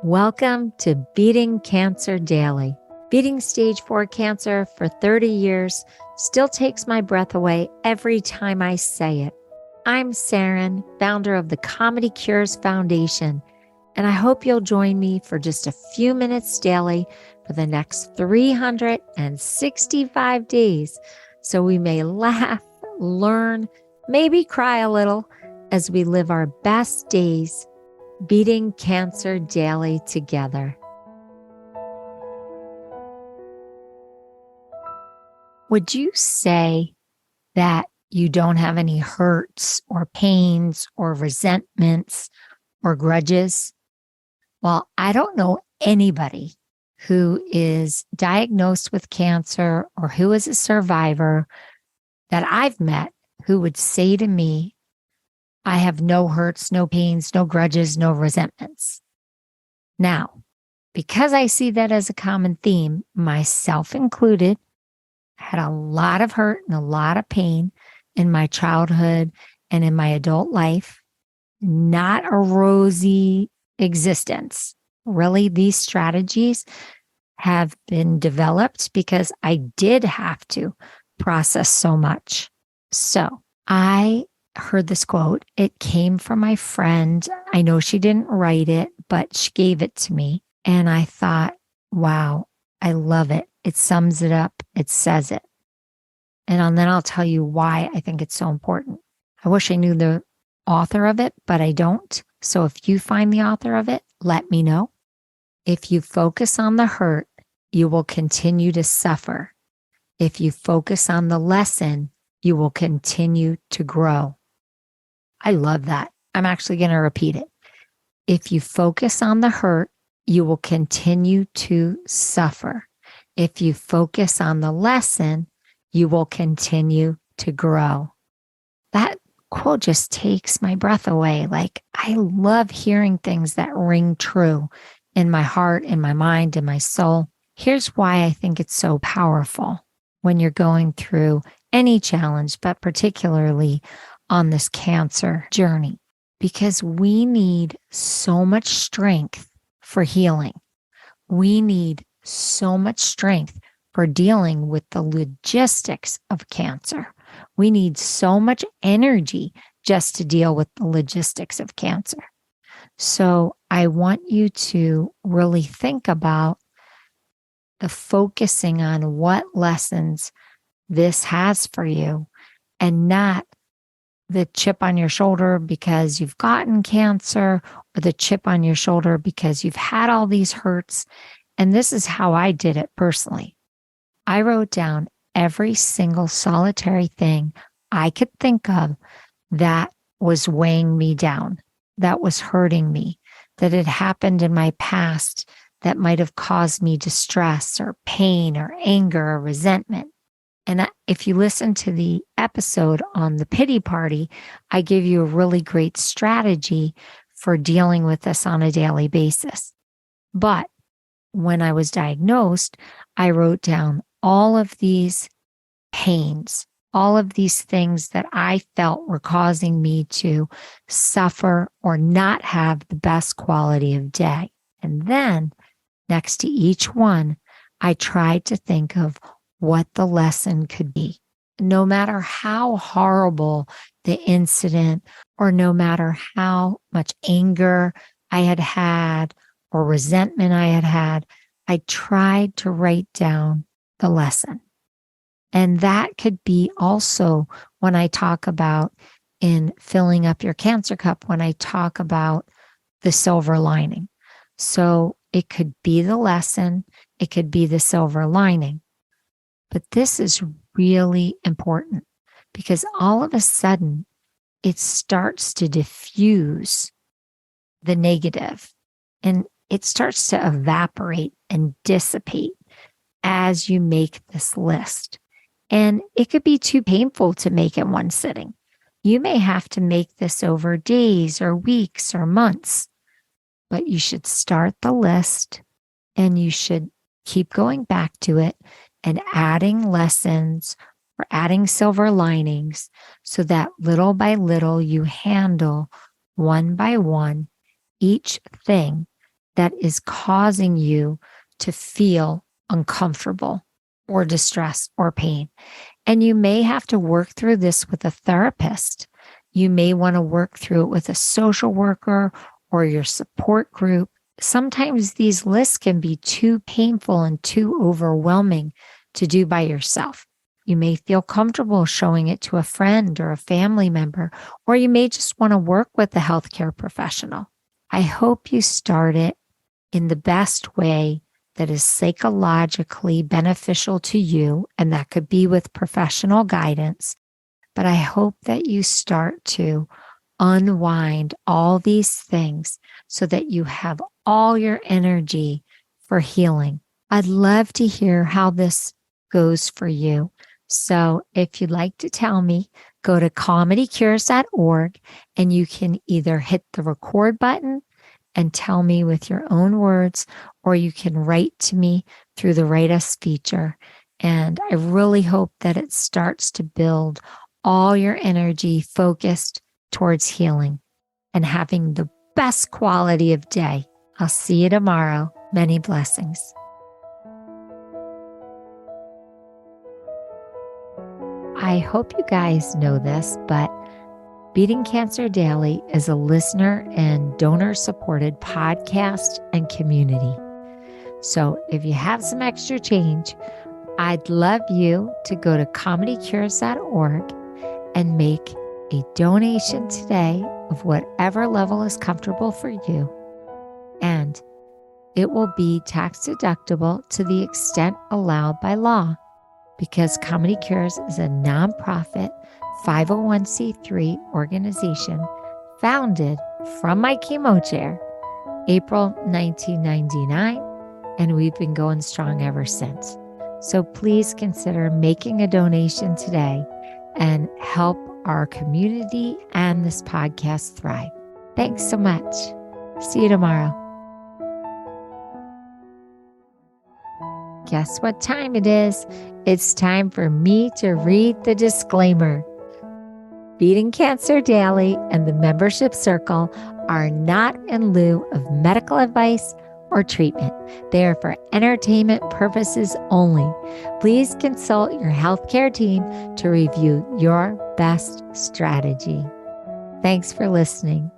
Welcome to Beating Cancer Daily. Beating stage 4 cancer for 30 years still takes my breath away every time I say it. I'm Saranne, founder of the Comedy Cures Foundation, and I hope you'll join me for just a few minutes daily for the next 365 days so we may laugh, learn, maybe cry a little as we live our best days beating cancer daily together. Would you say that you don't have any hurts or pains or resentments or grudges? Well, I don't know anybody who is diagnosed with cancer or who is a survivor that I've met who would say to me, I have no hurts, no pains, no grudges, no resentments. Now, because I see that as a common theme, myself included, I had a lot of hurt and a lot of pain in my childhood and in my adult life. Not a rosy existence. Really, these strategies have been developed because I did have to process so much. So I heard this quote. It came from my friend. I know she didn't write it, but she gave it to me. And I thought, wow, I love it. It sums it up. It says it. And then I'll tell you why I think it's so important. I wish I knew the author of it, but I don't. So if you find the author of it, let me know. If you focus on the hurt, you will continue to suffer. If you focus on the lesson, you will continue to grow. I love that. I'm actually going to repeat it. If you focus on the hurt, you will continue to suffer. If you focus on the lesson, you will continue to grow. That quote just takes my breath away. Like, I love hearing things that ring true in my heart, in my mind, in my soul. Here's why I think it's so powerful when you're going through any challenge, but particularly on this cancer journey, because we need so much strength for healing. We need so much strength for dealing with the logistics of cancer. We need so much energy just to deal with the logistics of cancer. So I want you to really think about the focusing on what lessons this has for you, and not the chip on your shoulder because you've gotten cancer, or the chip on your shoulder because you've had all these hurts. And this is how I did it personally. I wrote down every single solitary thing I could think of that was weighing me down, that was hurting me, that had happened in my past that might have caused me distress or pain or anger or resentment. And if you listen to the episode on the pity party, I give you a really great strategy for dealing with this on a daily basis. But when I was diagnosed, I wrote down all of these pains, all of these things that I felt were causing me to suffer or not have the best quality of day. And then next to each one, I tried to think of what the lesson could be. No matter how horrible the incident, or no matter how much anger I had had or resentment I had had, I tried to write down the lesson. And that could be also when I talk about in filling up your cancer cup, when I talk about the silver lining. So it could be the lesson, it could be the silver lining. But this is really important because all of a sudden it starts to diffuse the negative, and it starts to evaporate and dissipate as you make this list. And it could be too painful to make in one sitting. You may have to make this over days or weeks or months, but you should start the list and you should keep going back to it and adding lessons or adding silver linings so that little by little you handle one by one each thing that is causing you to feel uncomfortable or distress or pain. And you may have to work through this with a therapist. You may want to work through it with a social worker or your support group. Sometimes these lists can be too painful and too overwhelming to do by yourself. You may feel comfortable showing it to a friend or a family member, or you may just want to work with a healthcare professional. I hope you start it in the best way that is psychologically beneficial to you, and that could be with professional guidance. But I hope that you start to unwind all these things so that you have all your energy for healing. I'd love to hear how this goes for you. So if you'd like to tell me, go to comedycures.org and you can either hit the record button and tell me with your own words, or you can write to me through the Write Us feature. And I really hope that it starts to build all your energy focused towards healing and having the best quality of day. I'll see you tomorrow. Many blessings. I hope you guys know this, but Beating Cancer Daily is a listener and donor-supported podcast and community. So if you have some extra change, I'd love you to go to comedycures.org and make a donation today of whatever level is comfortable for you. And it will be tax deductible to the extent allowed by law, because Comedy Cures is a nonprofit 501c3 organization founded from my chemo chair, April 1999, and we've been going strong ever since. So please consider making a donation today and help our community and this podcast thrive. Thanks so much. See you tomorrow. Guess what time it is? It's time for me to read the disclaimer. Beating Cancer Daily and the membership circle are not in lieu of medical advice or treatment. They are for entertainment purposes only. Please consult your healthcare team to review your best strategy. Thanks for listening.